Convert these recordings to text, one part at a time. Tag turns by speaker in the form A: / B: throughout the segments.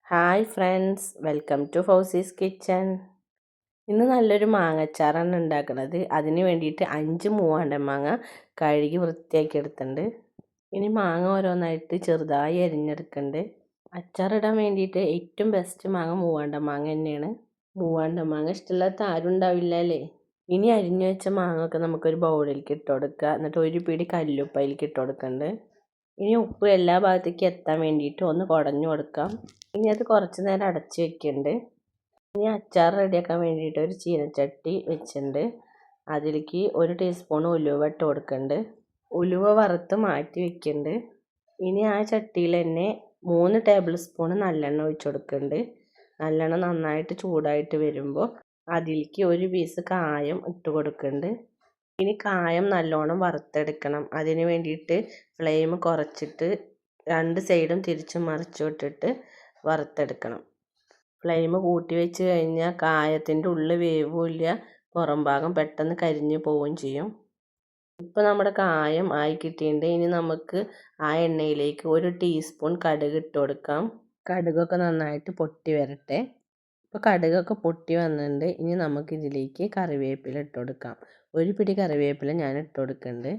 A: Hi friends, welcome to Fousi's kitchen. ഇന്ന് നല്ലൊരു മാങ്ങച്ചാറാണ് ഉണ്ടാക്കുന്നത്. അതിന് വേണ്ടിയിട്ട് 5 മൂവാണ്ടൻ മാങ്ങ കഴുകി വൃത്തിയാക്കി എടുത്തിട്ടുണ്ട്. ഇനി മാങ്ങ ഓരോന്നായിട്ട് ചെറുതായി അരിഞ്ഞെടുക്കുന്നുണ്ട്. അച്ചാറിടാൻ വേണ്ടിയിട്ട് ഏറ്റവും ബെസ്റ്റ് മാങ്ങ മൂവാണ്ടൻ മാങ്ങ തന്നെയാണ്. മൂവാണ്ടൻ മാങ്ങ ഇഷ്ടമില്ലാത്ത ആരും ഉണ്ടാവില്ല അല്ലേ. ഇനി അരിഞ്ഞു വെച്ച മാങ്ങ ഒക്കെ നമുക്കൊരു ബൗളിലേക്ക് ഇട്ട് കൊടുക്കുക. എന്നിട്ട് ഒരു പിടി കല്ലുപ്പ് അതിലേക്ക് ഇട്ട് കൊടുക്കുന്നുണ്ട്. ഇനി ഉപ്പ് എല്ലാ ഭാഗത്തേക്കും എത്താൻ വേണ്ടിയിട്ട് ഒന്ന് കുടഞ്ഞു കൊടുക്കാം. ഇനി അത് കുറച്ച് നേരം അടച്ച് വെക്കുന്നുണ്ട്. ഇനി അച്ചാർ റെഡിയാക്കാൻ വേണ്ടിയിട്ട് ഒരു ചീനച്ചട്ടി വെച്ചിട്ടുണ്ട്. അതിലേക്ക് 1 ടീസ്പൂൺ ഉലുവ ഇട്ട് കൊടുക്കുന്നുണ്ട്. ഉലുവ വറുത്ത് മാറ്റി വെക്കുന്നുണ്ട്. ഇനി ആ ചട്ടിയിൽ തന്നെ 3 ടേബിൾ സ്പൂൺ നല്ലെണ്ണ ഒഴിച്ച് കൊടുക്കുന്നുണ്ട്. നല്ലെണ്ണ നന്നായിട്ട് ചൂടായിട്ട് വരുമ്പോൾ അതിലേക്ക് ഒരു പീസ് കായം ഇട്ട് കൊടുക്കുന്നുണ്ട്. ഇനി കായം നല്ലോണം വറുത്തെടുക്കണം. അതിന് വേണ്ടിയിട്ട് ഫ്ലെയിം കുറച്ചിട്ട് 2 സൈഡും തിരിച്ചും മറിച്ചും ഇട്ടിട്ട് വറുത്തെടുക്കണം. ഫ്ലെയിം കൂട്ടി വെച്ച് കഴിഞ്ഞാൽ കായത്തിൻ്റെ ഉള്ളിൽ വേവില്ല, പുറം ഭാഗം പെട്ടെന്ന് കരിഞ്ഞു പോവുകയും ചെയ്യും. ഇപ്പോൾ നമ്മുടെ കായം ആയി കിട്ടിയിട്ടുണ്ട്. ഇനി നമുക്ക് ആ എണ്ണയിലേക്ക് 1 ടീസ്പൂൺ കടുക് ഇട്ട് കൊടുക്കാം. കടുകൊക്കെ നന്നായിട്ട് പൊട്ടി വരട്ടെ. ഇപ്പോൾ കടുകൊക്കെ പൊട്ടി വന്നിട്ടുണ്ട്. ഇനി നമുക്കിതിലേക്ക് കറിവേപ്പില ഇട്ട് കൊടുക്കാം. 1 പിടി കറിവേപ്പില ഞാൻ ഇട്ട് കൊടുക്കുന്നുണ്ട്.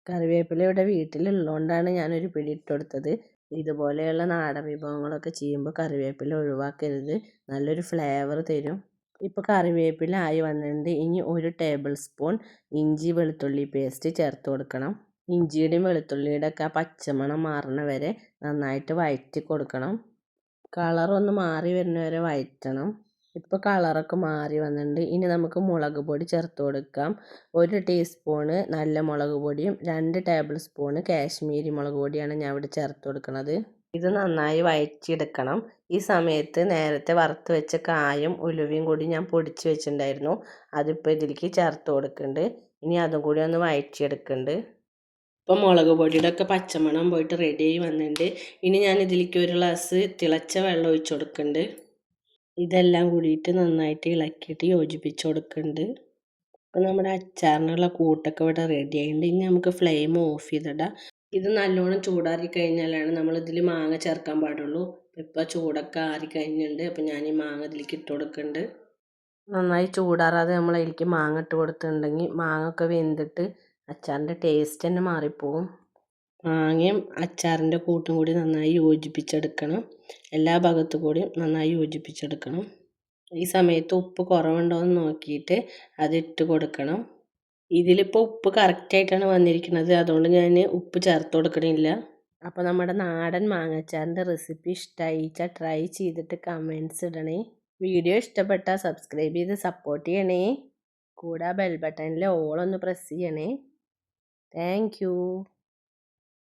A: കറിവേപ്പില ഇവിടെ വീട്ടിലുള്ളതുകൊണ്ടാണ് ഞാനൊരു പിടി ഇട്ട് കൊടുത്തത്. ഇതുപോലെയുള്ള നാടൻ വിഭവങ്ങളൊക്കെ ചെയ്യുമ്പോൾ കറിവേപ്പില ഒഴിവാക്കരുത്, നല്ലൊരു ഫ്ലേവർ തരും. ഇപ്പോൾ കറിവേപ്പില ആയി വന്നിട്ടുണ്ട്. ഇനി 1 ടേബിൾ സ്പൂൺ ഇഞ്ചി വെളുത്തുള്ളി പേസ്റ്റ് ചേർത്ത് കൊടുക്കണം. ഇഞ്ചിയുടെയും വെളുത്തുള്ളിയുടെ ഒക്കെ പച്ചമണം മാറണ വരെ നന്നായിട്ട് വഴറ്റി കൊടുക്കണം. കളറൊന്ന് മാറി വരുന്ന വരെ വഴറ്റണം. ഇപ്പോൾ കളറൊക്കെ മാറി വന്നിട്ടുണ്ട്. ഇനി നമുക്ക് മുളക് പൊടി ചേർത്ത് കൊടുക്കാം. 1 ടീസ്പൂണ് നല്ല മുളക് പൊടിയും 2 ടേബിൾ സ്പൂണ് കാശ്മീരി മുളക് പൊടിയാണ് ഞാൻ ഇവിടെ ചേർത്ത് കൊടുക്കുന്നത്. ഇത് നന്നായി വഴറ്റിയെടുക്കണം. ഈ സമയത്ത് നേരത്തെ വറുത്ത് വെച്ച കായും ഉലുവയും കൂടി ഞാൻ പൊടിച്ച് വെച്ചിട്ടുണ്ടായിരുന്നു. അതിപ്പോൾ ഇതിലേക്ക് ചേർത്ത് കൊടുക്കുന്നുണ്ട്. ഇനി അതും കൂടി ഒന്ന് വഴറ്റിയെടുക്കുന്നുണ്ട്. ഇപ്പോൾ മുളക് പൊടിയുടെ ഒക്കെ പച്ചമണം പോയിട്ട് റെഡിയായി വന്നിട്ടുണ്ട്. ഇനി ഞാൻ ഇതിലേക്ക് 1 ഗ്ലാസ് തിളച്ച വെള്ളം ഒഴിച്ച് കൊടുക്കുന്നുണ്ട്. ഇതെല്ലാം കൂടിയിട്ട് നന്നായിട്ട് ഇളക്കിയിട്ട് യോജിപ്പിച്ച് കൊടുക്കുന്നുണ്ട്. അപ്പോൾ നമ്മുടെ അച്ചാറിനുള്ള കൂട്ടൊക്കെ ഇവിടെ റെഡി ആയിട്ടുണ്ട്. ഇനി നമുക്ക് ഫ്ലെയിം ഓഫ് ചെയ്തിടാം. ഇത് നല്ലോണം ചൂടാറി കഴിഞ്ഞാലാണ് നമ്മൾ ഇതിൽ മാങ്ങ ചേർക്കാൻ പാടുള്ളൂ. ഇപ്പോൾ ചൂടൊക്കെ ആറി കഴിഞ്ഞിട്ടുണ്ട്. അപ്പോൾ ഞാൻ ഈ മാങ്ങ ഇതിലേക്ക് ഇട്ട് കൊടുക്കുന്നുണ്ട്. നന്നായി ചൂടാറാതെ നമ്മൾ അതിലേക്ക് മാങ്ങ ഇട്ട് കൊടുത്തിട്ടുണ്ടെങ്കിൽ മാങ്ങ ഒക്കെ വെന്തിട്ട് അച്ചാറിൻ്റെ ടേസ്റ്റ് തന്നെ മാറിപ്പോവും. മാങ്ങയും അച്ചാറിൻ്റെ കൂട്ടും കൂടി നന്നായി യോജിപ്പിച്ചെടുക്കണം. എല്ലാ ഭാഗത്തു കൂടിയും നന്നായി യോജിപ്പിച്ചെടുക്കണം. ഈ സമയത്ത് ഉപ്പ് കുറവുണ്ടോ എന്ന് നോക്കിയിട്ട് അതിട്ട് കൊടുക്കണം. ഇതിലിപ്പോൾ ഉപ്പ് കറക്റ്റായിട്ടാണ് വന്നിരിക്കുന്നത്, അതുകൊണ്ട് ഞാൻ ഉപ്പ് ചേർത്ത് കൊടുക്കണില്ല. അപ്പോൾ നമ്മുടെ നാടൻ മാങ്ങാച്ചാറിൻ്റെ റെസിപ്പി ഇഷ്ടമായിച്ചാൽ ട്രൈ ചെയ്തിട്ട് കമൻറ്റ്സ് ഇടണേ. വീഡിയോ ഇഷ്ടപ്പെട്ടാൽ സബ്സ്ക്രൈബ് ചെയ്ത് സപ്പോർട്ട് ചെയ്യണേ. കൂടെ ബെൽ ബട്ടണിൽ ഓൾ ഒന്ന് പ്രസ് ചെയ്യണേ. Thank you.